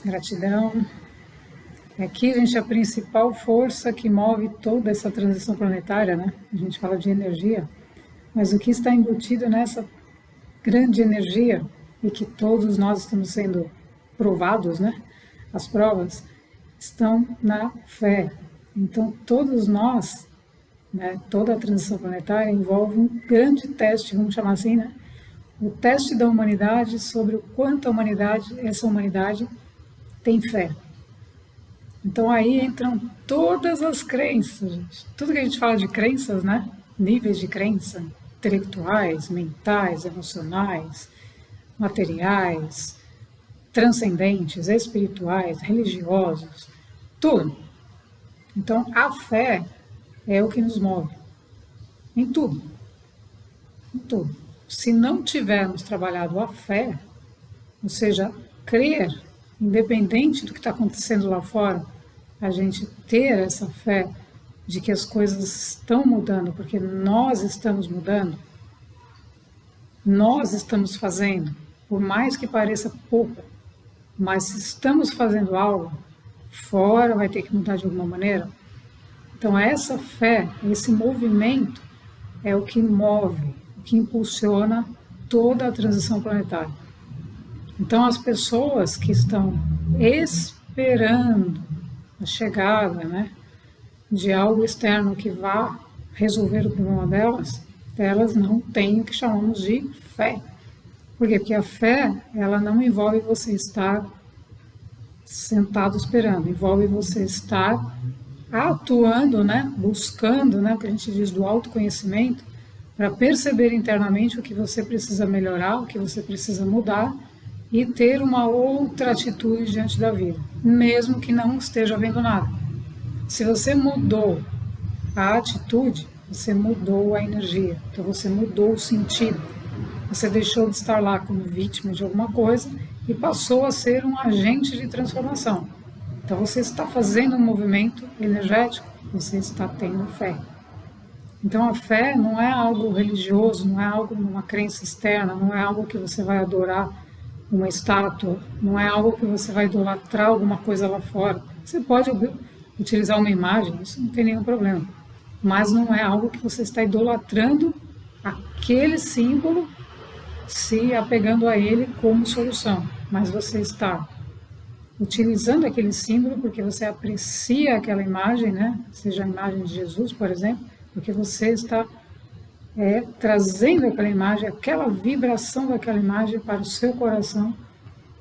Gratidão. Aqui, gente, a principal força que move toda essa transição planetária, né? A gente fala de energia, mas o que está embutido nessa grande energia e que todos nós estamos sendo provados, né? As provas estão na fé. Então, todos nós, né? Toda a transição planetária envolve um grande teste, vamos chamar assim, né? O teste da humanidade sobre o quanto essa humanidade tem fé. Então aí entram todas as crenças, gente. Tudo que a gente fala de crenças, né? Níveis de crença, intelectuais, mentais, emocionais, materiais, transcendentes, espirituais, religiosos, tudo. Então a fé é o que nos move. Em tudo. Em tudo. Se não tivermos trabalhado a fé, ou seja, crer, independente do que está acontecendo lá fora, a gente ter essa fé de que as coisas estão mudando, porque nós estamos mudando, nós estamos fazendo, por mais que pareça pouco, mas se estamos fazendo algo, fora vai ter que mudar de alguma maneira. Então essa fé, esse movimento é o que move, o que impulsiona toda a transição planetária. Então as pessoas que estão esperando a chegada, né, de algo externo que vá resolver o problema delas, elas não têm o que chamamos de fé. Por quê? Porque a fé, ela não envolve você estar sentado esperando, envolve você estar atuando, né, buscando, né, o que a gente diz do autoconhecimento, para perceber internamente o que você precisa melhorar, o que você precisa mudar, e ter uma outra atitude diante da vida, mesmo que não esteja vendo nada. Se você mudou a atitude, você mudou a energia, então você mudou o sentido. Você deixou de estar lá como vítima de alguma coisa e passou a ser um agente de transformação. Então você está fazendo um movimento energético, você está tendo fé. Então a fé não é algo religioso, não é algo numa crença externa, não é algo que você vai adorar uma estátua, não é algo que você vai idolatrar alguma coisa lá fora. Você pode utilizar uma imagem, isso não tem nenhum problema, mas não é algo que você está idolatrando aquele símbolo, se apegando a ele como solução, mas você está utilizando aquele símbolo porque você aprecia aquela imagem, né? Seja a imagem de Jesus, por exemplo, porque você está trazendo aquela imagem, aquela vibração daquela imagem para o seu coração,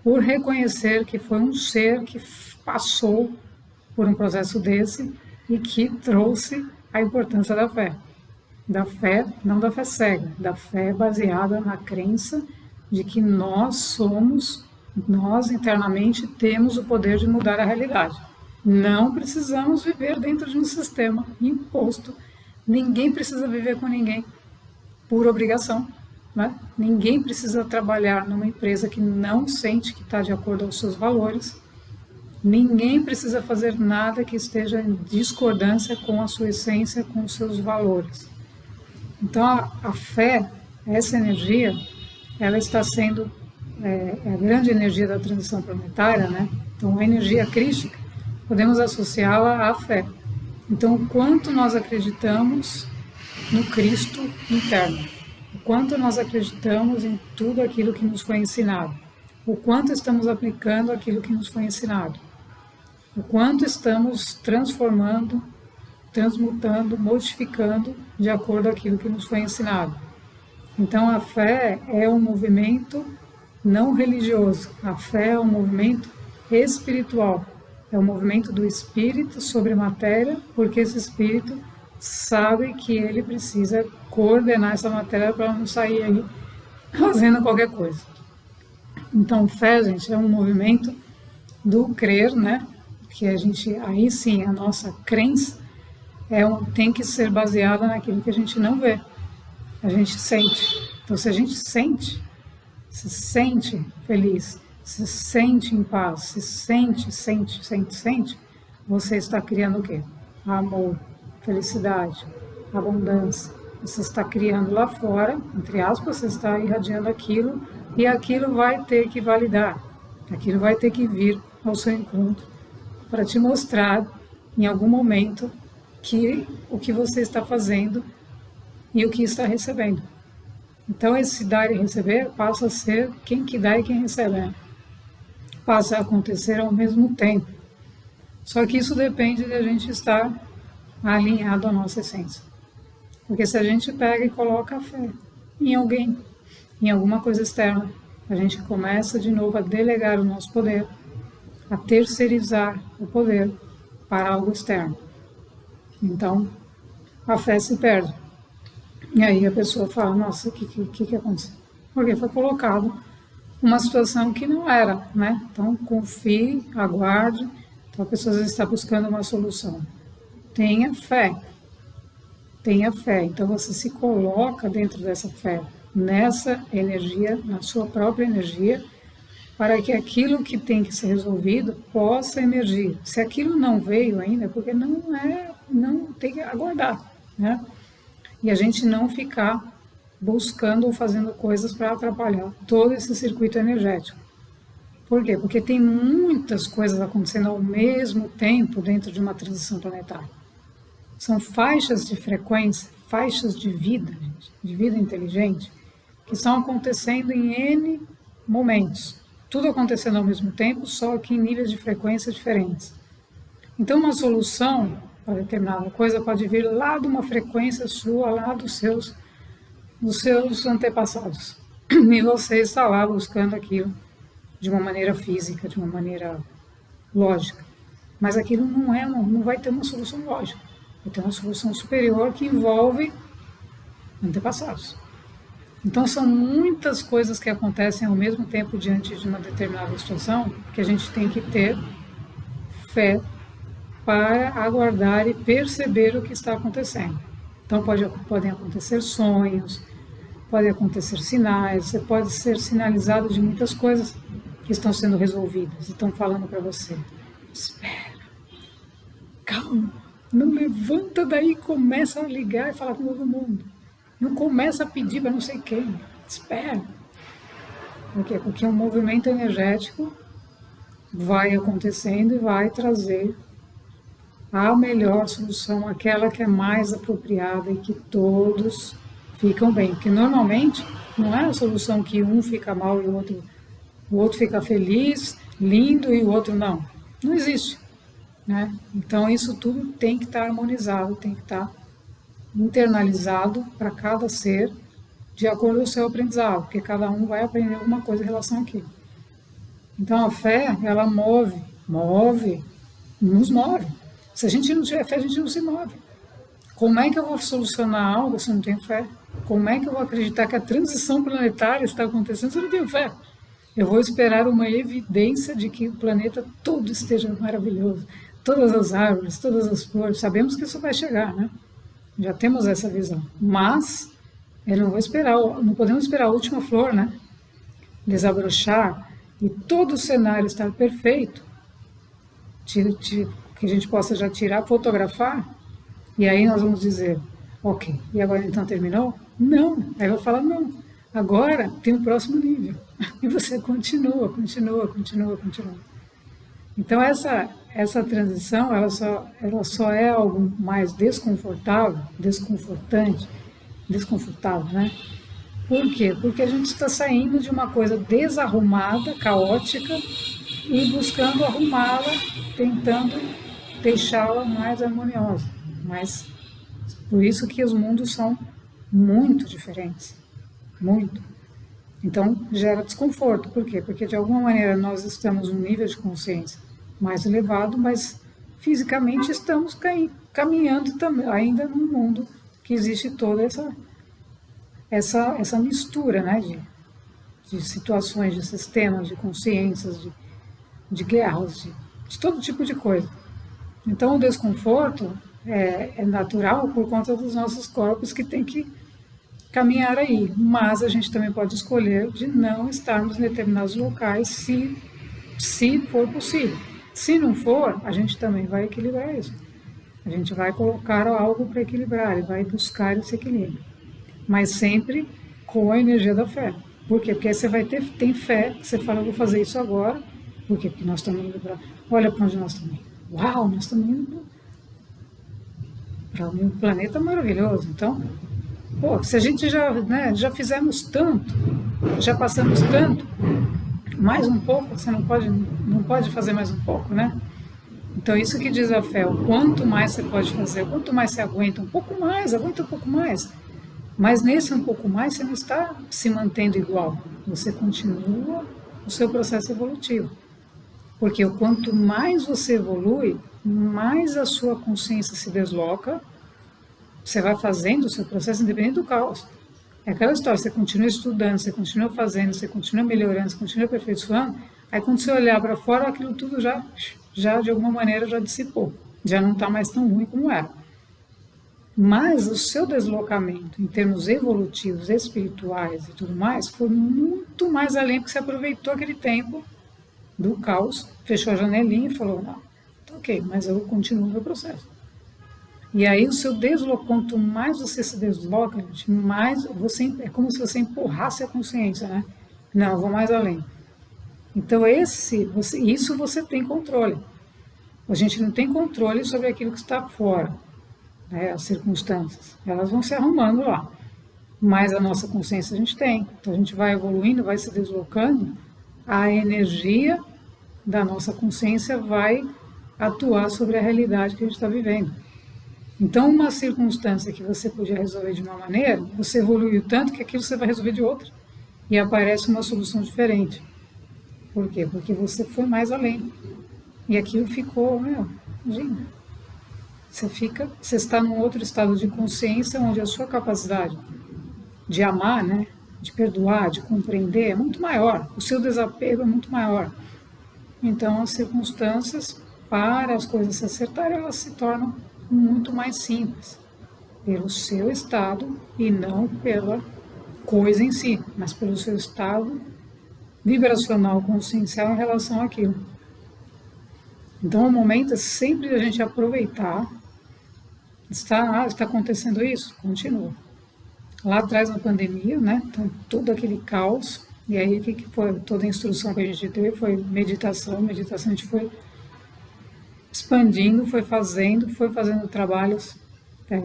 por reconhecer que foi um ser que passou por um processo desse e que trouxe a importância da fé. Da fé, não da fé cega, da fé baseada na crença de que nós internamente temos o poder de mudar a realidade. Não precisamos viver dentro de um sistema imposto, ninguém precisa viver com ninguém por obrigação, né? Ninguém precisa trabalhar numa empresa que não sente que está de acordo aos seus valores, ninguém precisa fazer nada que esteja em discordância com a sua essência, com os seus valores. Então a fé, essa energia, ela está sendo a grande energia da transição planetária, né? Então a energia crística, podemos associá-la à fé. Então o quanto nós acreditamos no Cristo interno, o quanto nós acreditamos em tudo aquilo que nos foi ensinado, o quanto estamos aplicando aquilo que nos foi ensinado, o quanto estamos transformando, transmutando, modificando de acordo com aquilo que nos foi ensinado. Então a fé é um movimento não religioso, a fé é um movimento espiritual, é um movimento do espírito sobre a matéria, porque esse espírito sabe que ele precisa coordenar essa matéria para não sair aí fazendo qualquer coisa. Então, fé, gente, é um movimento do crer, né? Que a gente, aí sim, a nossa crença tem que ser baseada naquilo que a gente não vê, a gente sente. Então, se a gente se sente feliz, se sente em paz, se sente, você está criando o quê? Amor, felicidade, abundância. Você está criando lá fora, entre aspas, você está irradiando aquilo e aquilo vai ter que validar, aquilo vai ter que vir ao seu encontro para te mostrar em algum momento que o que você está fazendo e o que está recebendo. Então esse dar e receber passa a ser quem que dá e quem recebe, né? Passa a acontecer ao mesmo tempo. Só que isso depende de a gente estar alinhado à nossa essência. Porque se a gente pega e coloca a fé em alguém, em alguma coisa externa, a gente começa de novo a delegar o nosso poder, a terceirizar o poder para algo externo. Então, a fé se perde. E aí a pessoa fala, nossa, o que aconteceu? Porque foi colocado uma situação que não era, né? Então, confie, aguarde. Então, a pessoa às vezes está buscando uma solução. Tenha fé. Tenha fé. Então, você se coloca dentro dessa fé, nessa energia, na sua própria energia, para que aquilo que tem que ser resolvido possa emergir. Se aquilo não veio ainda, é porque não tem que aguardar, né? E a gente não ficar buscando ou fazendo coisas para atrapalhar todo esse circuito energético. Por quê? Porque tem muitas coisas acontecendo ao mesmo tempo dentro de uma transição planetária. São faixas de frequência, faixas de vida, gente, de vida inteligente, que estão acontecendo em N momentos. Tudo acontecendo ao mesmo tempo, só que em níveis de frequência diferentes. Então, uma solução para determinada coisa pode vir lá de uma frequência sua, lá dos seus antepassados. E você está lá buscando aquilo de uma maneira física, de uma maneira lógica. Mas aquilo não vai ter uma solução lógica. Vai ter uma solução superior que envolve antepassados. Então, são muitas coisas que acontecem ao mesmo tempo diante de uma determinada situação que a gente tem que ter fé para aguardar e perceber o que está acontecendo. Então, podem acontecer sonhos, podem acontecer sinais, você pode ser sinalizado de muitas coisas que estão sendo resolvidas e estão falando para você, espera, calma, não levanta daí e começa a ligar e falar com todo mundo. Não começa a pedir para não sei quem, espera. Por quê? Porque um movimento energético vai acontecendo e vai trazer a melhor solução, aquela que é mais apropriada e que todos ficam bem. Porque normalmente não é a solução que um fica mal e o outro fica feliz, lindo e o outro não. Não existe, né? Então isso tudo tem que estar harmonizado, tem que estar internalizado para cada ser de acordo com o seu aprendizado, porque cada um vai aprender alguma coisa em relação àquilo. Então a fé, ela nos move. Se a gente não tiver fé, a gente não se move. Como é que eu vou solucionar algo se eu não tenho fé? Como é que eu vou acreditar que a transição planetária está acontecendo se eu não tenho fé? Eu vou esperar uma evidência de que o planeta todo esteja maravilhoso. Todas as árvores, todas as flores. Sabemos que isso vai chegar, né? Já temos essa visão. Mas eu não vou esperar, não podemos esperar a última flor, né? Desabrochar e todo o cenário estar perfeito. Que a gente possa já tirar, fotografar, e aí nós vamos dizer, ok, e agora então terminou? Não, aí eu vou falar, não, agora tem o próximo nível, e você continua. Então essa transição, ela só é algo mais desconfortável, né? Por quê? Porque a gente está saindo de uma coisa desarrumada, caótica, e buscando arrumá-la, tentando deixá-la mais harmoniosa. Mas por isso que os mundos são muito diferentes. Muito. Então gera desconforto. Por quê? Porque de alguma maneira nós estamos num nível de consciência mais elevado, mas fisicamente estamos caminhando também, ainda num mundo que existe toda essa mistura, né, de situações, de sistemas, de consciências, de guerras, de todo tipo de coisa. Então o desconforto é natural por conta dos nossos corpos que tem que caminhar aí, mas a gente também pode escolher de não estarmos em determinados locais se for possível. Se não for, a gente também vai equilibrar isso. A gente vai colocar algo para equilibrar e vai buscar esse equilíbrio. Mas sempre com a energia da fé. Por quê? Porque aí você tem fé, você fala, eu vou fazer isso agora, Por quê? Porque nós estamos indo para... Olha para onde nós estamos indo. Uau, nós estamos indo para um planeta maravilhoso. Então, pô, se a gente já, né, já fizemos tanto, já passamos tanto, mais um pouco, você não pode fazer mais um pouco, né? Então, isso que diz a fé, o quanto mais você pode fazer, o quanto mais você aguenta, um pouco mais, aguenta um pouco mais. Mas nesse um pouco mais, você não está se mantendo igual, você continua o seu processo evolutivo. Porque o quanto mais você evolui, mais a sua consciência se desloca, você vai fazendo o seu processo independente do caos. É aquela história, você continua estudando, você continua fazendo, você continua melhorando, você continua aperfeiçoando, aí quando você olhar para fora, aquilo tudo já de alguma maneira já dissipou, já não está mais tão ruim como era. Mas o seu deslocamento em termos evolutivos, espirituais e tudo mais, foi muito mais além, porque você aproveitou aquele tempo do caos, fechou a janelinha e falou, não, tá ok, mas eu continuo o meu processo. E aí o seu quanto mais você se desloca, mais você, é como se você empurrasse a consciência, né? Não, eu vou mais além. Então isso você tem controle. A gente não tem controle sobre aquilo que está fora, né? As circunstâncias, elas vão se arrumando lá. Mas a nossa consciência a gente tem. Então a gente vai evoluindo, vai se deslocando, a energia da nossa consciência vai atuar sobre a realidade que a gente está vivendo. Então, uma circunstância que você podia resolver de uma maneira, você evoluiu tanto que aquilo você vai resolver de outra. E aparece uma solução diferente. Por quê? Porque você foi mais além. E aquilo ficou, imagina. Você está num outro estado de consciência onde a sua capacidade de amar, né, de perdoar, de compreender é muito maior. O seu desapego é muito maior. Então, as circunstâncias, para as coisas se acertarem, elas se tornam muito mais simples, pelo seu estado e não pela coisa em si, mas pelo seu estado vibracional, consciencial em relação àquilo. Então, o momento é sempre a gente aproveitar. Está acontecendo isso? Continua. Lá atrás, na pandemia, né? Então, todo aquele caos. E aí, o que foi? Toda a instrução que a gente teve foi meditação. Meditação a gente foi expandindo, foi fazendo trabalhos,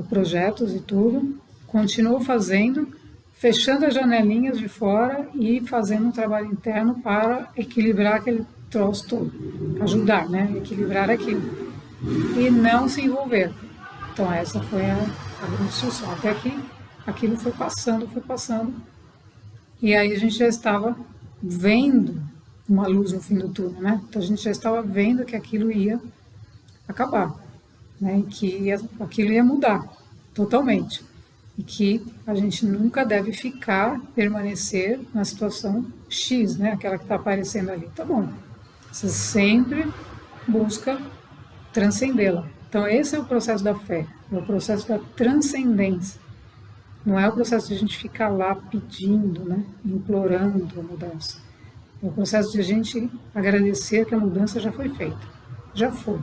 projetos e tudo, continuou fazendo, fechando as janelinhas de fora e fazendo um trabalho interno para equilibrar aquele troço todo, ajudar, né, equilibrar aquilo e não se envolver. Então essa foi a grande instrução. Até que aquilo foi passando, e aí a gente já estava vendo uma luz no fim do túnel, né? Então a gente já estava vendo que aquilo ia acabar, né? E que aquilo ia mudar totalmente. E que a gente nunca deve permanecer na situação X, né? Aquela que está aparecendo ali. Tá bom. Você sempre busca transcendê-la. Então esse é o processo da fé, é o processo da transcendência. Não é o processo de a gente ficar lá pedindo, né? Implorando a mudança. É o processo de a gente agradecer que a mudança já foi feita. Já foi.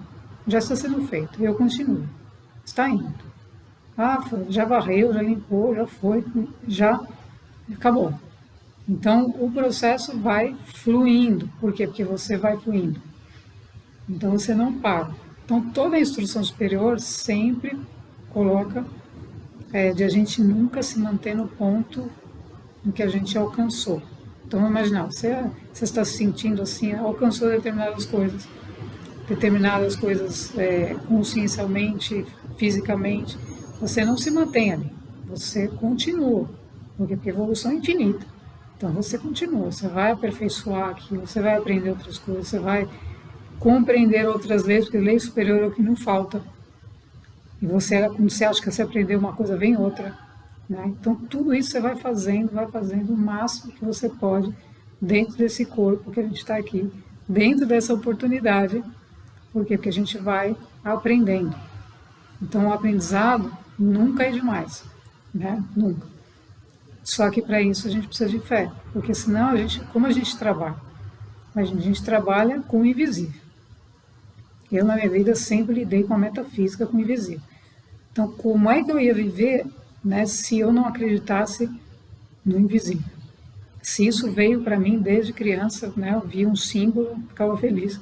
Já está sendo feito, eu continuo. Está indo. Já varreu, já limpou, já foi, já acabou. Então, o processo vai fluindo. Por quê? Porque você vai fluindo. Então, você não para. Então, toda a instrução superior sempre coloca de a gente nunca se manter no ponto em que a gente alcançou. Então, vamos imaginar, você está se sentindo assim, alcançou determinadas coisas consciencialmente, fisicamente, você não se mantém ali, você continua, porque a evolução é infinita. Então você continua, você vai aperfeiçoar aquilo, você vai aprender outras coisas, você vai compreender outras leis, porque lei superior é o que não falta. E quando você acha que você aprendeu uma coisa, vem outra. Né? Então tudo isso você vai fazendo o máximo que você pode dentro desse corpo que a gente está aqui, dentro dessa oportunidade. Por quê? Porque a gente vai aprendendo. Então, o aprendizado nunca é demais, né? Nunca. Só que para isso a gente precisa de fé, porque senão como a gente trabalha? A gente trabalha com o invisível. Eu, na minha vida, sempre lidei com a metafísica, com o invisível. Então, como é que eu ia viver, né, se eu não acreditasse no invisível? Se isso veio para mim desde criança, né, eu via um símbolo, ficava feliz.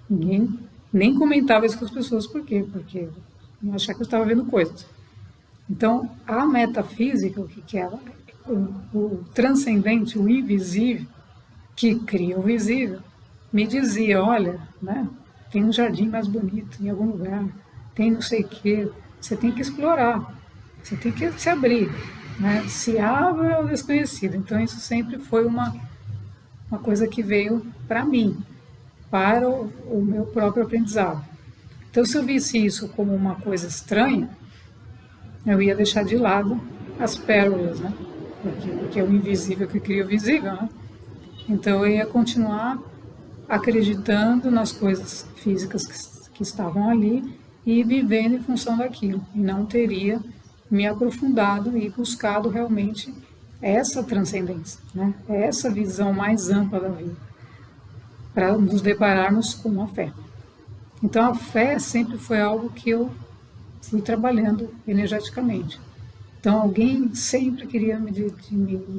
Ninguém nem comentava isso com as pessoas, por quê? Porque eu achava que eu estava vendo coisas. Então, a metafísica, o que é? O transcendente, o invisível, que cria o visível, me dizia, olha, né, tem um jardim mais bonito em algum lugar, tem não sei o quê, você tem que explorar, você tem que se abrir, né, se abre ao desconhecido. Então, isso sempre foi uma coisa que veio para mim, para o meu próprio aprendizado. Então, se eu visse isso como uma coisa estranha, eu ia deixar de lado as pérolas, né? Porque é o invisível que cria o visível, né? Então, eu ia continuar acreditando nas coisas físicas que estavam ali e vivendo em função daquilo. E não teria me aprofundado e buscado realmente essa transcendência, né? Essa visão mais ampla da vida, para nos depararmos com a fé. Então, a fé sempre foi algo que eu fui trabalhando energeticamente. Então, alguém sempre queria me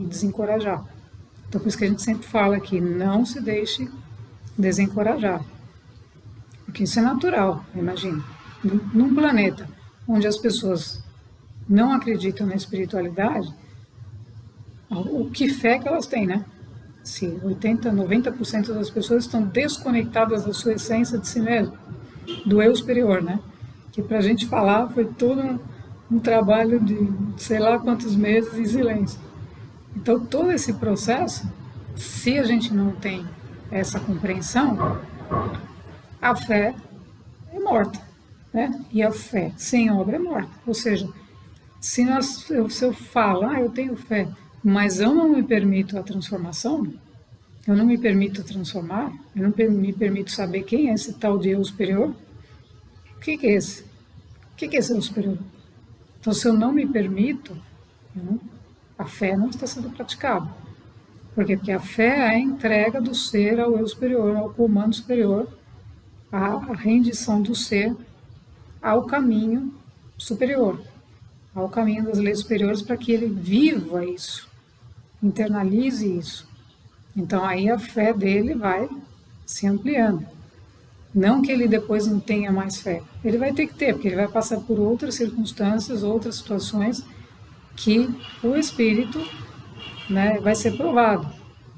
desencorajar. Então, por isso que a gente sempre fala que não se deixe desencorajar. Porque isso é natural, imagina. Num planeta onde as pessoas não acreditam na espiritualidade, o que fé que elas têm, né? Se 80%, 90% das pessoas estão desconectadas da sua essência de si mesmo, do eu superior, né? Que para a gente falar foi todo um trabalho de sei lá quantos meses em silêncio. Então, todo esse processo, se a gente não tem essa compreensão, a fé é morta, né? E a fé sem obra é morta. Ou seja, se eu falo, eu tenho fé, mas eu não me permito a transformação, eu não me permito transformar, eu não me permito saber quem é esse tal de eu superior, o que é esse? O que é esse eu superior? Então, se eu não me permito, a fé não está sendo praticada. Por quê? Porque a fé é a entrega do ser ao eu superior, ao comando superior, a rendição do ser ao caminho superior, ao caminho das leis superiores, para que ele viva isso, internalize isso. Então, aí a fé dele vai se ampliando. Não que ele depois não tenha mais fé. Ele vai ter que ter, porque ele vai passar por outras circunstâncias, outras situações que o espírito, né, vai ser provado.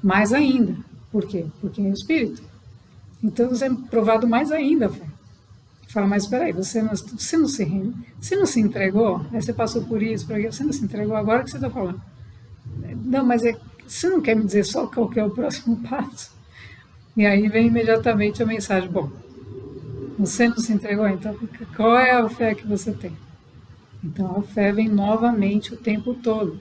Mais ainda. Por quê? Porque é o espírito. Então, você é provado mais ainda a fé. Fala, mas espera aí, você não se rende? Você não se entregou? Aí você passou por isso, por aquilo, você não se entregou? Agora que você está falando. Não, mas você não quer me dizer só qual que é o próximo passo? E aí vem imediatamente a mensagem, bom, você não se entregou, então qual é a fé que você tem? Então a fé vem novamente o tempo todo.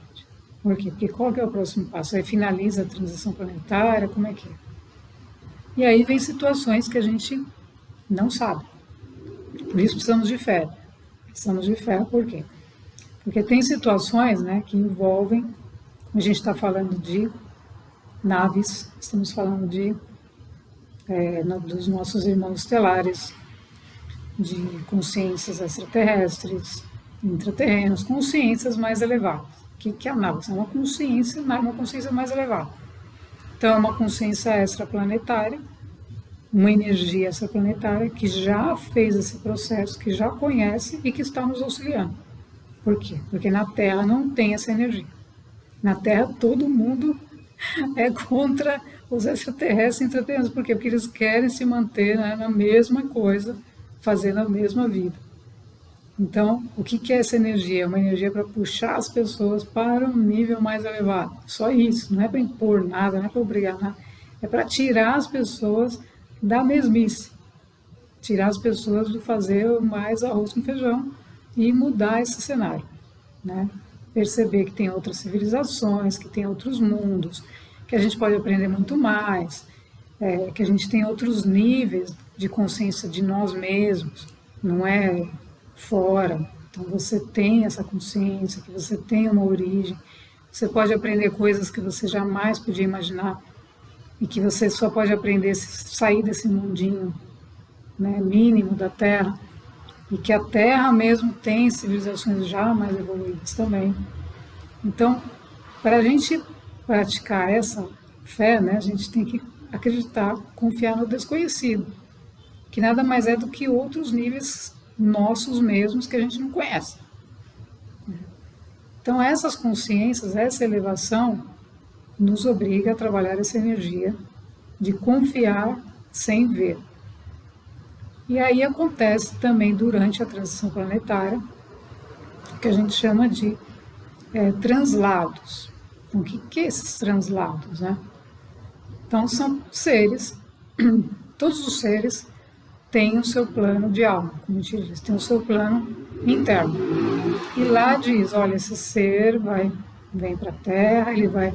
Por quê? Porque qual que é o próximo passo? Aí finaliza a transição planetária, como é que é? E aí vem situações que a gente não sabe. Por isso precisamos de fé. Precisamos de fé por quê? Porque tem situações, né, que envolvem, a gente está falando de naves, estamos falando dos nossos irmãos estelares, de consciências extraterrestres, intraterrenos, consciências mais elevadas. O que é a nave? É uma consciência mais elevada. Então, é uma consciência extraplanetária, uma energia extraplanetária que já fez esse processo, que já conhece e que está nos auxiliando. Por quê? Porque na Terra não tem essa energia. Na Terra todo mundo é contra os extraterrestres e intraterrenos. Por quê? Porque eles querem se manter, né, na mesma coisa, fazendo a mesma vida. Então, o que é essa energia? É uma energia para puxar as pessoas para um nível mais elevado. Só isso, não é para impor nada, não é para obrigar nada. É para tirar as pessoas da mesmice. Tirar as pessoas de fazer mais arroz com feijão e mudar esse cenário, né? Perceber que tem outras civilizações, que tem outros mundos, que a gente pode aprender muito mais, que a gente tem outros níveis de consciência de nós mesmos, não é fora. Então você tem essa consciência, que você tem uma origem, você pode aprender coisas que você jamais podia imaginar e que você só pode aprender se sair desse mundinho, né, mínimo da Terra, e que a Terra mesmo tem civilizações já mais evoluídas também. Então, para a gente praticar essa fé, né, a gente tem que acreditar, confiar no desconhecido, que nada mais é do que outros níveis nossos mesmos que a gente não conhece. Então, essas consciências, essa elevação, nos obriga a trabalhar essa energia de confiar sem ver. E aí acontece também durante a transição planetária, que a gente chama de translados. Então, o que é esses translados, né? Então, são seres, todos os seres têm o seu plano de alma, como a gente diz, tem o seu plano interno. E lá diz, olha, esse ser vem para a Terra, ele vai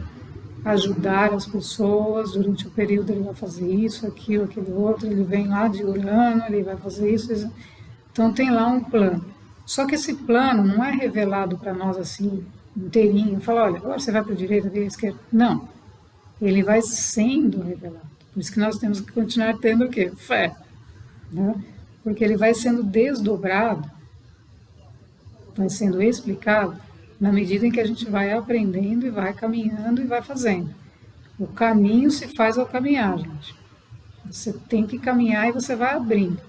ajudar as pessoas, durante o período ele vai fazer isso, aquilo, aquele outro, ele vem lá de Urano, ele vai fazer isso. Então tem lá um plano. Só que esse plano não é revelado para nós assim, inteirinho, fala, olha, agora você vai para a direita, para a esquerda. Não, ele vai sendo revelado. Por isso que nós temos que continuar tendo o quê? Fé. Né? Porque ele vai sendo desdobrado, vai sendo explicado, na medida em que a gente vai aprendendo e vai caminhando e vai fazendo. O caminho se faz ao caminhar, gente. Você tem que caminhar e você vai abrindo.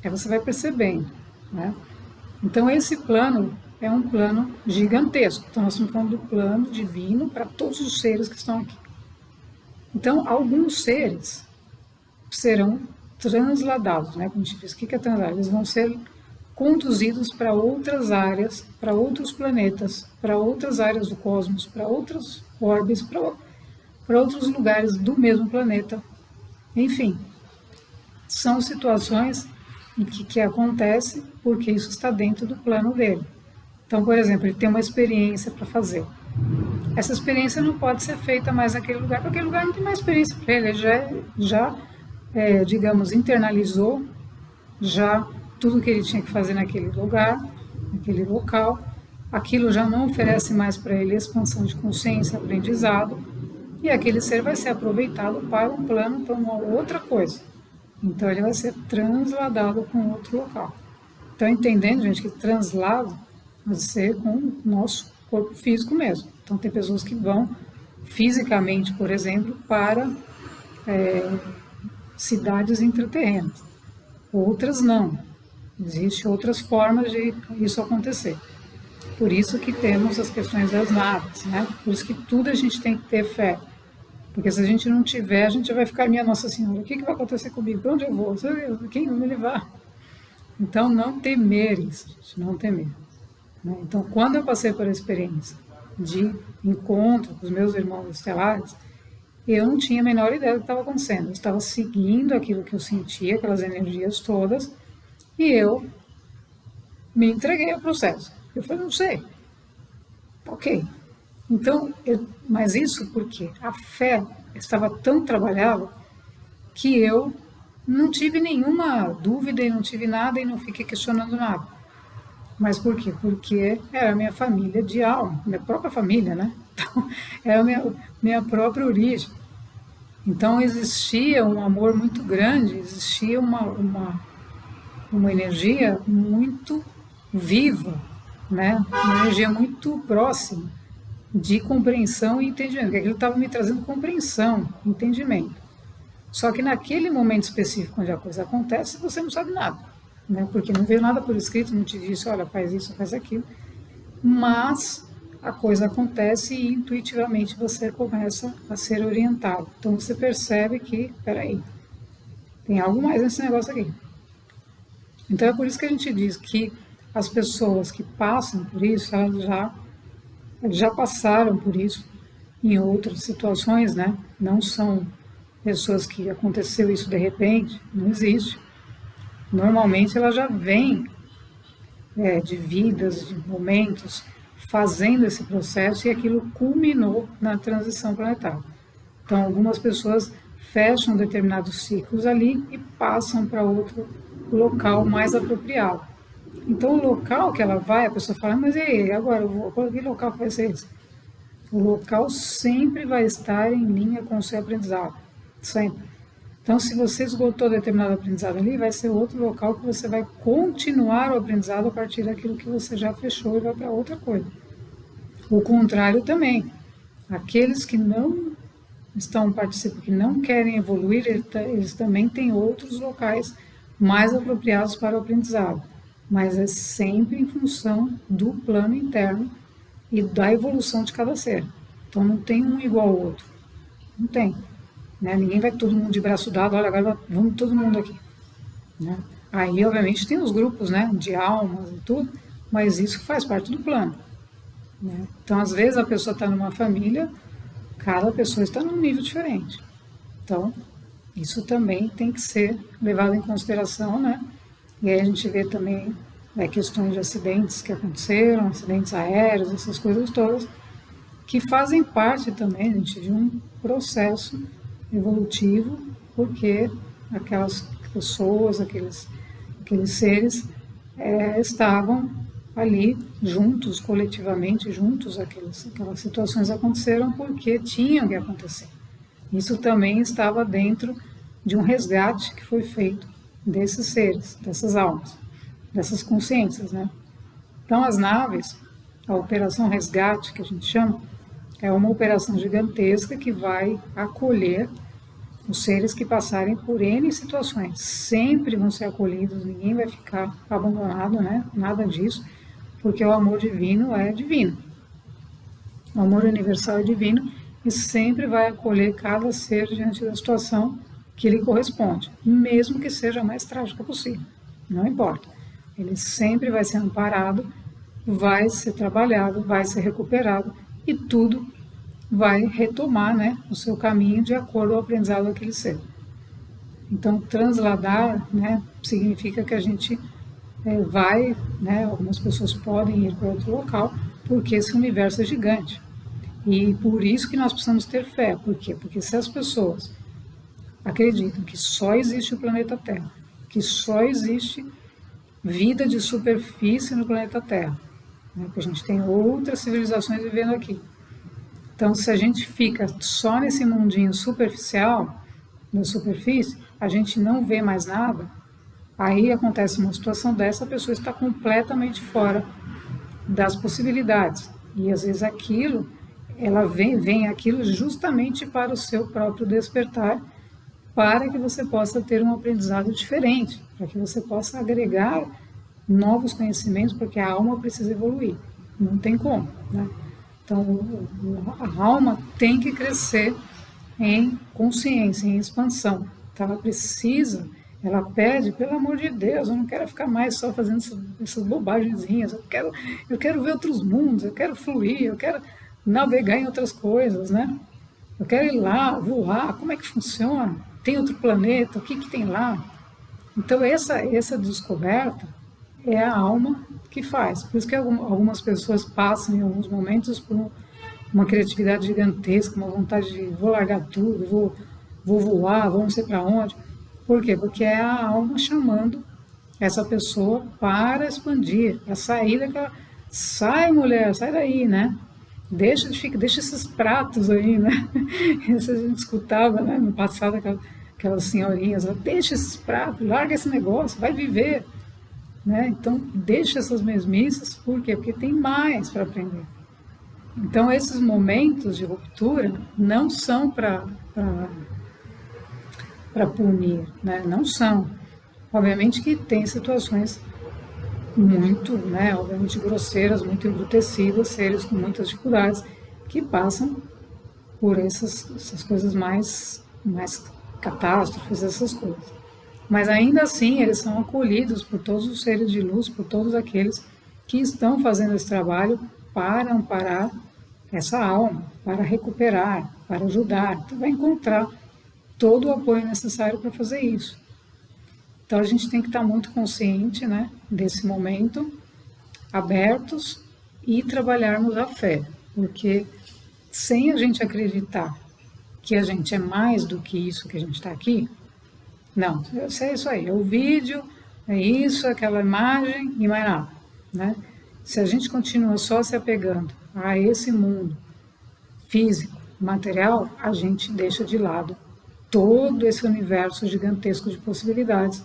Aí você vai percebendo, né? Então esse plano é um plano gigantesco. Então nós estamos falando do plano divino para todos os seres que estão aqui. Então alguns seres serão transladados, né? Como a gente diz, o que é transladado? Eles vão ser conduzidos para outras áreas, para outros planetas, para outras áreas do cosmos, para outros orbes, para outros lugares do mesmo planeta. Enfim, são situações em que acontece porque isso está dentro do plano dele. Então, por exemplo, ele tem uma experiência para fazer. Essa experiência não pode ser feita mais naquele lugar, porque aquele lugar não tem mais experiência para ele, ele já digamos, internalizou já tudo que ele tinha que fazer naquele lugar, naquele local. Aquilo já não oferece mais para ele expansão de consciência, aprendizado, e aquele ser vai ser aproveitado para um plano, para uma outra coisa. Então ele vai ser transladado para um outro local. Então, entendendo, gente, que translado vai ser com o nosso corpo físico mesmo. Então tem pessoas que vão fisicamente, por exemplo, para cidades intraterrenas. Outras não. Existem outras formas de isso acontecer. Por isso que temos as questões das naves, né? Por isso que tudo a gente tem que ter fé. Porque se a gente não tiver, a gente vai ficar, minha Nossa Senhora, o que vai acontecer comigo? Para onde eu vou? Quem vai me levar? Então, não temer isso, gente, não temer. Né? Então, quando eu passei por a experiência de encontro com os meus irmãos estelares, eu não tinha a menor ideia do que estava acontecendo. Eu estava seguindo aquilo que eu sentia, aquelas energias todas, e eu me entreguei ao processo. Eu falei, não sei. Ok. Então, mas isso porque a fé estava tão trabalhada que eu não tive nenhuma dúvida e não tive nada e não fiquei questionando nada. Mas por quê? Porque era a minha família de alma, minha própria família, né? Então, era a minha própria origem. Então existia um amor muito grande, existia uma energia muito viva, né? Uma energia muito próxima de compreensão e entendimento, porque aquilo estava me trazendo compreensão, entendimento. Só que naquele momento específico onde a coisa acontece, você não sabe nada, né? Porque não veio nada por escrito, não te disse, olha, faz isso, faz aquilo. Mas a coisa acontece e intuitivamente você começa a ser orientado. Então você percebe que, peraí, tem algo mais nesse negócio aqui. Então é por isso que a gente diz que as pessoas que passam por isso, elas já passaram por isso em outras situações, né? Não são pessoas que aconteceu isso de repente, não existe. Normalmente ela já vem de vidas, de momentos, fazendo esse processo e aquilo culminou na transição planetária. Então algumas pessoas fecham determinados ciclos ali e passam para outro local mais apropriado. Então o local que ela vai, a pessoa fala, mas e aí, agora eu vou, que local que vai ser esse? O local sempre vai estar em linha com o seu aprendizado, sempre. Então, se você esgotou determinado aprendizado ali, vai ser outro local que você vai continuar o aprendizado a partir daquilo que você já fechou e vai para outra coisa. O contrário também. Aqueles que não estão participando, que não querem evoluir, eles também têm outros locais mais apropriados para o aprendizado, mas é sempre em função do plano interno e da evolução de cada ser. Então não tem um igual ao outro, não tem, né? Ninguém vai todo mundo de braço dado, olha, agora vamos todo mundo aqui, né? Aí obviamente tem os grupos, né, de almas e tudo, mas isso faz parte do plano, né? Então às vezes a pessoa está numa família, cada pessoa está num nível diferente. Então, isso também tem que ser levado em consideração, né? E aí a gente vê também questões de acidentes que aconteceram, acidentes aéreos, essas coisas todas, que fazem parte também, gente, de um processo evolutivo, porque aquelas pessoas, aqueles seres estavam ali juntos, coletivamente juntos, aquelas situações aconteceram porque tinham que acontecer. Isso também estava dentro de um resgate que foi feito desses seres, dessas almas, dessas consciências, né? Então as naves, a operação resgate que a gente chama, é uma operação gigantesca que vai acolher os seres que passarem por N situações. Sempre vão ser acolhidos, ninguém vai ficar abandonado, né? Nada disso, porque o amor divino é divino. O amor universal é divino e sempre vai acolher cada ser diante da situação que lhe corresponde, mesmo que seja a mais trágica possível. Não importa. Ele sempre vai ser amparado, vai ser trabalhado, vai ser recuperado e tudo vai retomar, né, o seu caminho de acordo com o aprendizado daquele ser. Então, transladar, né, significa que a gente vai, né, algumas pessoas podem ir para outro local, porque esse universo é gigante. E por isso que nós precisamos ter fé. Por quê? Porque se as pessoas acreditam que só existe o planeta Terra, que só existe vida de superfície no planeta Terra, né, que a gente tem outras civilizações vivendo aqui. Então, se a gente fica só nesse mundinho superficial, na superfície, a gente não vê mais nada, aí acontece uma situação dessa, a pessoa está completamente fora das possibilidades. E às vezes aquilo, ela vem aquilo justamente para o seu próprio despertar, para que você possa ter um aprendizado diferente, para que você possa agregar novos conhecimentos, porque a alma precisa evoluir. Não tem como, né? Então, a alma tem que crescer em consciência, em expansão. Então, ela precisa, ela pede, pelo amor de Deus, eu não quero ficar mais só fazendo essas bobagenzinhas, eu quero ver outros mundos, eu quero fluir, eu quero navegar em outras coisas, né? Eu quero ir lá, voar, como é que funciona? Tem outro planeta, o que tem lá? Então, essa descoberta é a alma que faz. Por isso que algumas pessoas passam em alguns momentos por uma criatividade gigantesca, uma vontade de vou largar tudo, vou voar, vou não sei para onde. Por quê? Porque é a alma chamando essa pessoa para expandir, para sair daquela... Sai, mulher, sai daí, né? Deixa esses pratos aí, né? Isso a gente escutava, né, no passado, aquelas senhorinhas, deixa esses pratos, larga esse negócio, vai viver. Né? Então, deixa essas mesmices, por quê? Porque tem mais para aprender. Então, esses momentos de ruptura não são para punir, né? Não são. Obviamente que tem situações muito, né, obviamente grosseiras, muito embrutecidas, seres com muitas dificuldades, que passam por essas coisas mais catástrofes, essas coisas. Mas ainda assim, eles são acolhidos por todos os seres de luz, por todos aqueles que estão fazendo esse trabalho para amparar essa alma, para recuperar, para ajudar. Então, vai encontrar todo o apoio necessário para fazer isso. Então, a gente tem que estar muito consciente, né, desse momento, abertos e trabalharmos a fé. Porque sem a gente acreditar que a gente é mais do que isso que a gente está aqui, não, é isso aí, é o vídeo, é isso, aquela imagem e mais nada, né? Se a gente continua só se apegando a esse mundo físico, material, a gente deixa de lado todo esse universo gigantesco de possibilidades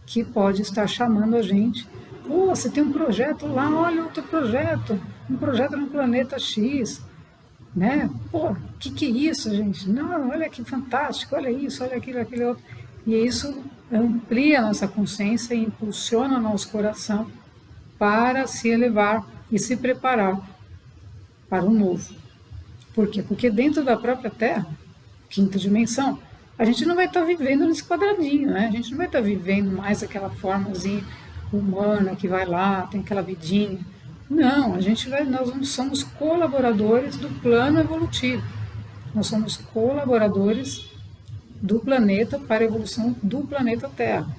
que pode estar chamando a gente. Pô, você tem um projeto lá, olha outro projeto, um projeto no planeta X. né? Pô, que é isso, gente? Não, olha que fantástico, olha isso, olha aquilo, aquele outro. E isso amplia a nossa consciência e impulsiona o nosso coração para se elevar e se preparar para o novo. Por quê? Porque dentro da própria Terra, quinta dimensão, a gente não vai estar vivendo nesse quadradinho, né? A gente não vai estar vivendo mais aquela formazinha humana que vai lá, tem aquela vidinha. Não, nós somos colaboradores do plano evolutivo. Nós somos colaboradores do planeta para a evolução do planeta Terra.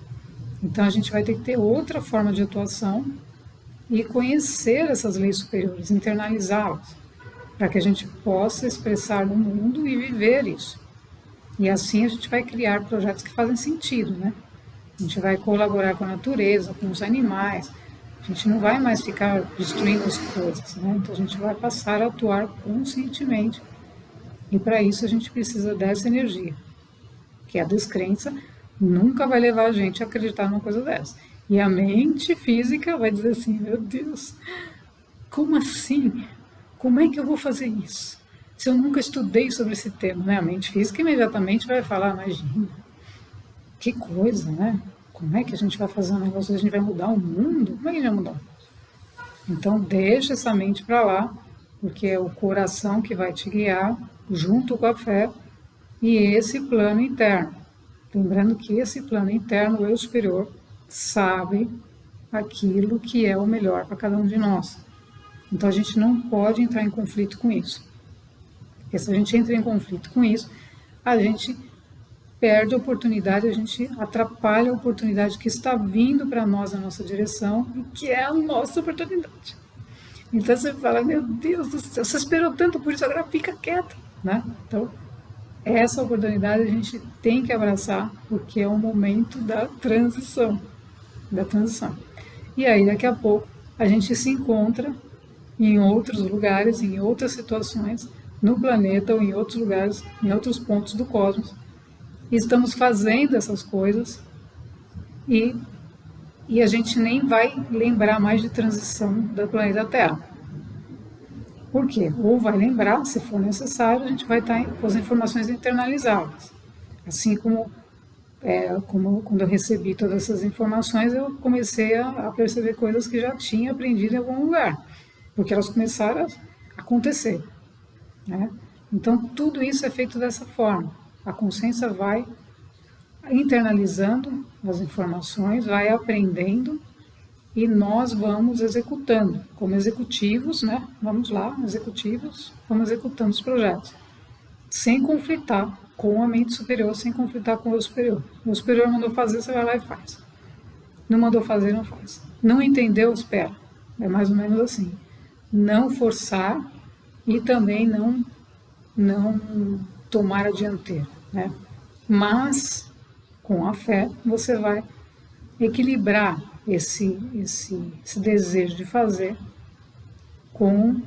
Então a gente vai ter que ter outra forma de atuação e conhecer essas leis superiores, internalizá-las, para que a gente possa expressar no mundo e viver isso. E assim a gente vai criar projetos que fazem sentido, né? A gente vai colaborar com a natureza, com os animais. A gente não vai mais ficar destruindo as coisas, né? Então a gente vai passar a atuar conscientemente. E para isso a gente precisa dessa energia, que a descrença nunca vai levar a gente a acreditar numa coisa dessa. E a mente física vai dizer assim, meu Deus, como assim? Como é que eu vou fazer isso? Se eu nunca estudei sobre esse tema, né? A mente física imediatamente vai falar, imagina, que coisa, né? Como é que a gente vai fazer um negócio? A gente vai mudar o mundo? Como é que a gente vai mudar? Então, deixa essa mente para lá, porque é o coração que vai te guiar, junto com a fé, e esse plano interno. Lembrando que esse plano interno, o eu superior, sabe aquilo que é o melhor para cada um de nós. Então, a gente não pode entrar em conflito com isso. Porque se a gente entra em conflito com isso, a gente perde a oportunidade, a gente atrapalha a oportunidade que está vindo para nós na nossa direção e que é a nossa oportunidade. Então você fala, meu Deus do céu, você esperou tanto por isso, agora fica quieto, né? Então, essa oportunidade a gente tem que abraçar, porque é o momento da transição, E aí, daqui a pouco, a gente se encontra em outros lugares, em outras situações, no planeta ou em outros lugares, em outros pontos do cosmos. E estamos fazendo essas coisas e a gente nem vai lembrar mais de transição do planeta Terra. Por quê? Ou vai lembrar, se for necessário, a gente vai estar com as informações internalizadas. Assim como quando eu recebi todas essas informações, eu comecei a perceber coisas que já tinha aprendido em algum lugar, porque elas começaram a acontecer, né? Então, tudo isso é feito dessa forma. A consciência vai internalizando as informações, vai aprendendo e nós vamos executando, como executivos, né? Vamos lá, executivos, vamos executando os projetos, sem conflitar com a mente superior, sem conflitar com o eu superior. O superior mandou fazer, você vai lá e faz. Não mandou fazer, não faz. Não entendeu, espera. É mais ou menos assim. Não forçar e também não tomar a dianteira, né? Mas, com a fé, você vai equilibrar esse desejo de fazer com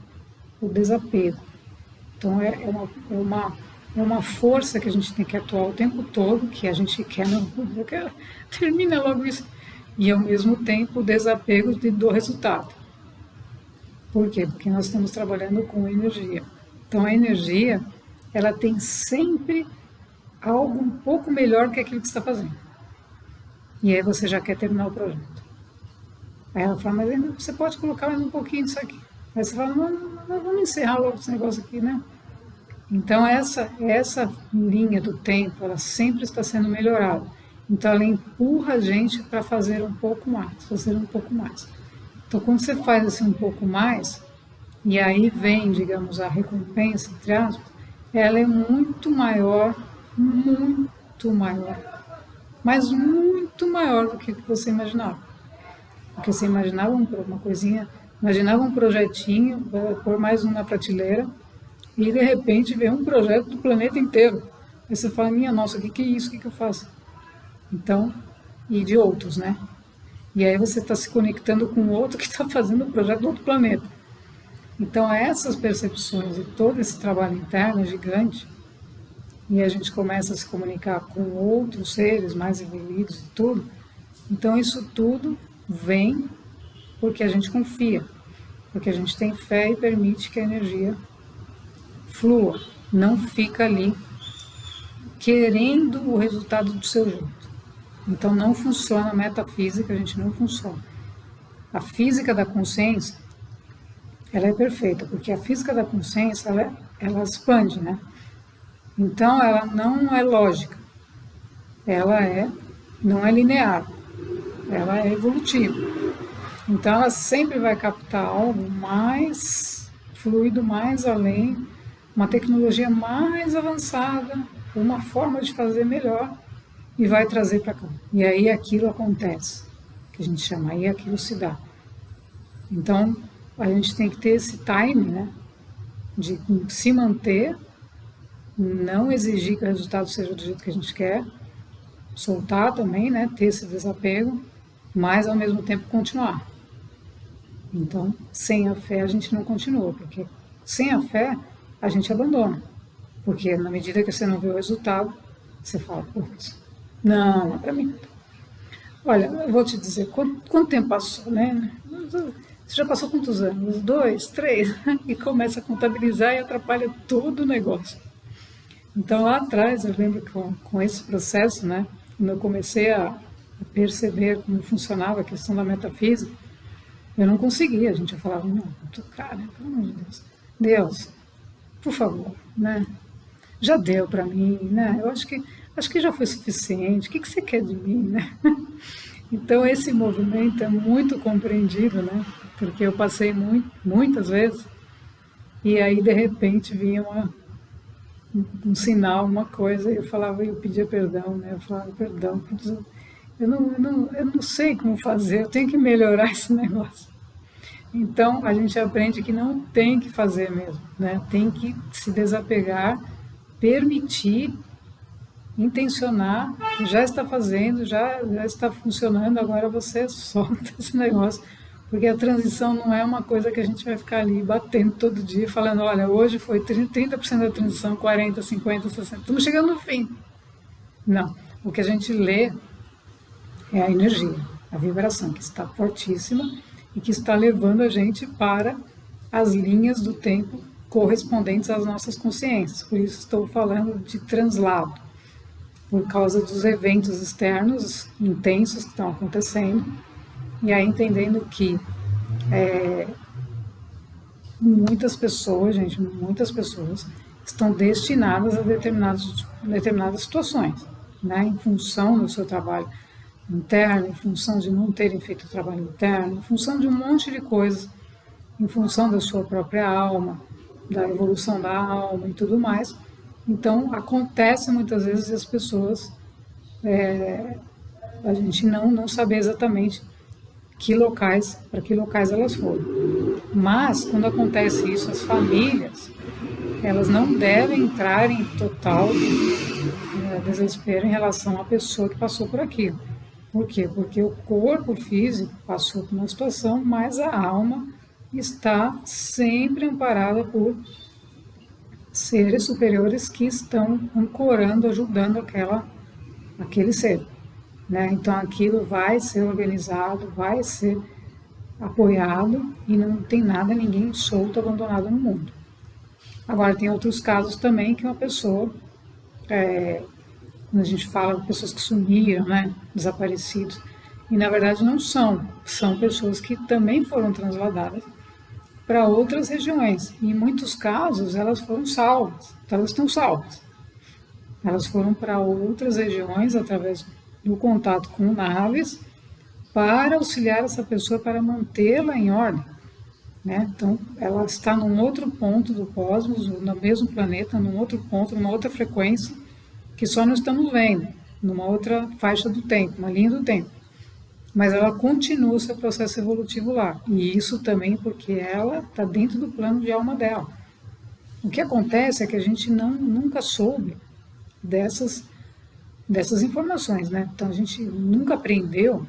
o desapego. Então, é uma força que a gente tem que atuar o tempo todo, que a gente quer, não, eu quero, termina logo isso. E, ao mesmo tempo, o desapego do resultado. Por quê? Porque nós estamos trabalhando com energia. Então, a energia, ela tem sempre algo um pouco melhor que aquilo que você está fazendo. E aí você já quer terminar o projeto. Aí ela fala, mas você pode colocar mais um pouquinho disso aqui. Aí você fala, não, vamos encerrar logo esse negócio aqui, né? Então, essa linha do tempo, ela sempre está sendo melhorada. Então, ela empurra a gente para fazer um pouco mais, Então, quando você faz assim um pouco mais, e aí vem, digamos, a recompensa, entre aspas, ela é muito maior, mas muito maior do que você imaginava. Porque você imaginava uma coisinha, imaginava um projetinho, pôr mais um na prateleira, e de repente vem um projeto do planeta inteiro. Aí você fala, minha nossa, o que é isso? O que eu faço? Então, e de outros, né? E aí você está se conectando com outro que está fazendo o projeto do outro planeta. Então, essas percepções e todo esse trabalho interno é gigante, e a gente começa a se comunicar com outros seres mais evoluídos e tudo. Então, isso tudo vem porque a gente confia, porque a gente tem fé e permite que a energia flua, não fica ali querendo o resultado do seu jeito. Então não funciona a metafísica, a gente não funciona. A física da consciência, ela é perfeita, porque a física da consciência, ela expande, né? Então ela não é lógica, não é linear, ela é evolutiva. Então ela sempre vai captar algo mais fluido, mais além, uma tecnologia mais avançada, uma forma de fazer melhor e vai trazer para cá. E aí aquilo acontece, que a gente chama, aí aquilo se dá. Então a gente tem que ter esse time, né, de se manter, não exigir que o resultado seja do jeito que a gente quer, soltar também, né, ter esse desapego, mas ao mesmo tempo continuar. Então, sem a fé a gente não continua, porque sem a fé a gente abandona. Porque na medida que você não vê o resultado, você fala, putz, não é para mim. Olha, eu vou te dizer, quanto tempo passou, né? Você já passou quantos anos? 2, 3? E começa a contabilizar e atrapalha todo o negócio. Então lá atrás, eu lembro que com esse processo, né, quando eu comecei a perceber como funcionava a questão da metafísica, eu não conseguia, a gente falava, não, cara, pelo amor de Deus, Deus, por favor, né, já deu para mim, né, eu acho que já foi suficiente, o que você quer de mim, né? Então esse movimento é muito compreendido, né, porque eu passei muitas vezes, e aí de repente vinha um sinal, uma coisa, e eu pedia perdão, né, eu falava, perdão, eu não sei como fazer, eu tenho que melhorar esse negócio. Então, a gente aprende que não tem que fazer mesmo, né? Tem que se desapegar, permitir, intencionar, já está fazendo, já está funcionando, agora você solta esse negócio. Porque a transição não é uma coisa que a gente vai ficar ali batendo todo dia, falando, olha, hoje foi 30% da transição, 40%, 50%, 60%, estamos chegando no fim. Não, o que a gente lê é a energia, a vibração, que está fortíssima e que está levando a gente para as linhas do tempo correspondentes às nossas consciências. Por isso estou falando de translado, por causa dos eventos externos intensos que estão acontecendo, e aí entendendo que muitas pessoas estão destinadas a determinadas situações, né, em função do seu trabalho interno, em função de não terem feito o trabalho interno, em função de um monte de coisas, em função da sua própria alma, da evolução da alma e tudo mais. Então, acontece muitas vezes as pessoas, a gente não saber exatamente para que locais elas foram. Mas, quando acontece isso, as famílias, elas não devem entrar em total desespero em relação à pessoa que passou por aquilo. Por quê? Porque o corpo físico passou por uma situação, mas a alma está sempre amparada por seres superiores que estão ancorando, ajudando aquele ser, né? Então aquilo vai ser organizado, vai ser apoiado e não tem nada, ninguém solto, abandonado no mundo. Agora tem outros casos também que uma pessoa, quando a gente fala de pessoas que sumiram, né, desaparecidos, e na verdade não são pessoas que também foram transladadas para outras regiões. E em muitos casos elas foram salvas, então elas estão salvas. Elas foram para outras regiões através do contato com naves para auxiliar essa pessoa, para mantê-la em ordem, né? Então ela está num outro ponto do cosmos, no mesmo planeta, num outro ponto, numa outra frequência, que só não estamos vendo, numa outra faixa do tempo, uma linha do tempo. Mas ela continua o seu processo evolutivo lá. E isso também porque ela está dentro do plano de alma dela. O que acontece é que a gente nunca soube dessas informações, né? Então a gente nunca aprendeu,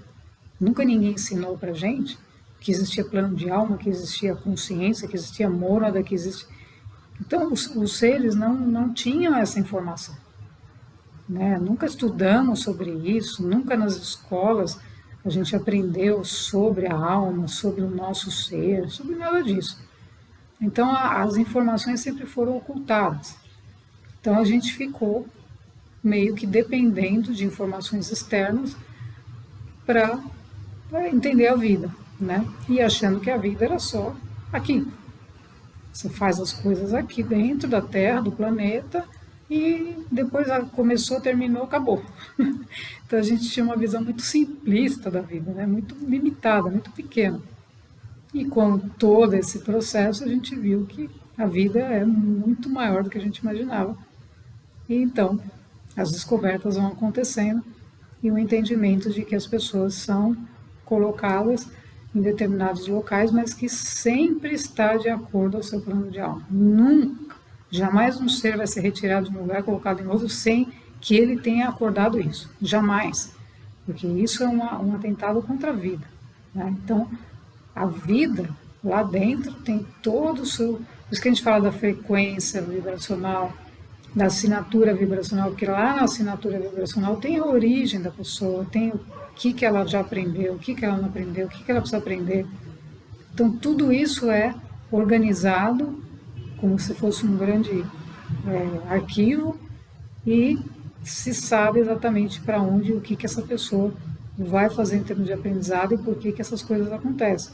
nunca ninguém ensinou pra gente que existia plano de alma, que existia consciência, que existia mônada, que existia... Então os seres não tinham essa informação, né? Nunca estudamos sobre isso, nunca nas escolas a gente aprendeu sobre a alma, sobre o nosso ser, sobre nada disso. Então, as informações sempre foram ocultadas. Então, a gente ficou meio que dependendo de informações externas para entender a vida, né? E achando que a vida era só aqui. Você faz as coisas aqui dentro da Terra, do planeta, e depois começou, terminou, acabou. Então a gente tinha uma visão muito simplista da vida, né? Muito limitada, muito pequena. E com todo esse processo a gente viu que a vida é muito maior do que a gente imaginava. E então as descobertas vão acontecendo e o entendimento de que as pessoas são colocadas em determinados locais, mas que sempre está de acordo ao seu plano de alma. Nunca, jamais um ser vai ser retirado de um lugar, colocado em outro, sem que ele tenha acordado isso. Jamais. Porque isso é um atentado contra a vida, né? Então, a vida lá dentro tem todo o seu... Por isso que a gente fala da frequência vibracional, da assinatura vibracional, porque lá na assinatura vibracional tem a origem da pessoa, tem o que ela já aprendeu, o que ela não aprendeu, o que ela precisa aprender. Então, tudo isso é organizado como se fosse um grande arquivo e se sabe exatamente para onde, o que essa pessoa vai fazer em termos de aprendizado e por que essas coisas acontecem.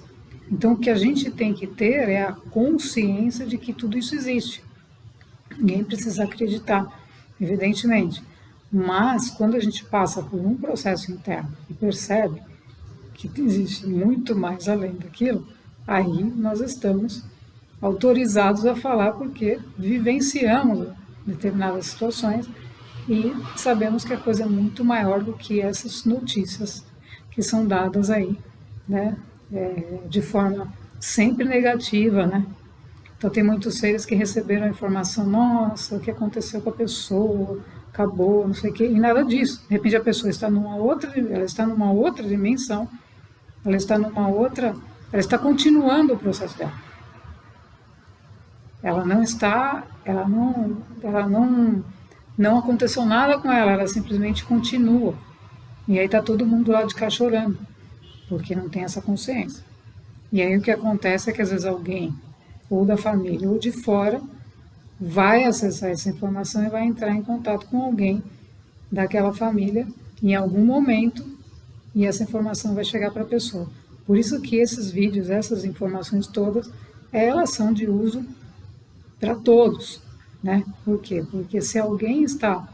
Então, o que a gente tem que ter é a consciência de que tudo isso existe. Ninguém precisa acreditar, evidentemente. Mas, quando a gente passa por um processo interno e percebe que existe muito mais além daquilo, aí nós estamos autorizados a falar porque vivenciamos determinadas situações e sabemos que a coisa é muito maior do que essas notícias que são dadas aí, né? De forma sempre negativa, né? Então tem muitos seres que receberam a informação, nossa, o que aconteceu com a pessoa, acabou, não sei o quê, e nada disso. De repente a pessoa está numa outra dimensão, ela está continuando o processo dela. Não aconteceu nada com ela simplesmente continua. E aí está todo mundo lá de cá chorando, porque não tem essa consciência. E aí o que acontece é que às vezes alguém, ou da família, ou de fora, vai acessar essa informação e vai entrar em contato com alguém daquela família em algum momento e essa informação vai chegar para a pessoa. Por isso que esses vídeos, essas informações todas, elas são de uso para todos, né? Por quê? Porque se alguém está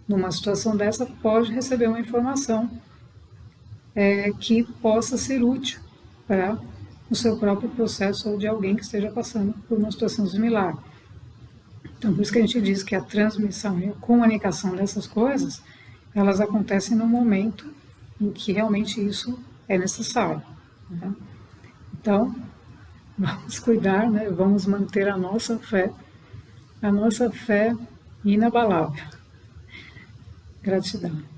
numa situação dessa, pode receber uma informação que possa ser útil para o seu próprio processo ou de alguém que esteja passando por uma situação similar. Então, por isso que a gente diz que a transmissão e a comunicação dessas coisas, elas acontecem no momento em que realmente isso é necessário, né? Então, vamos cuidar, né? Vamos manter a nossa fé inabalável. Gratidão.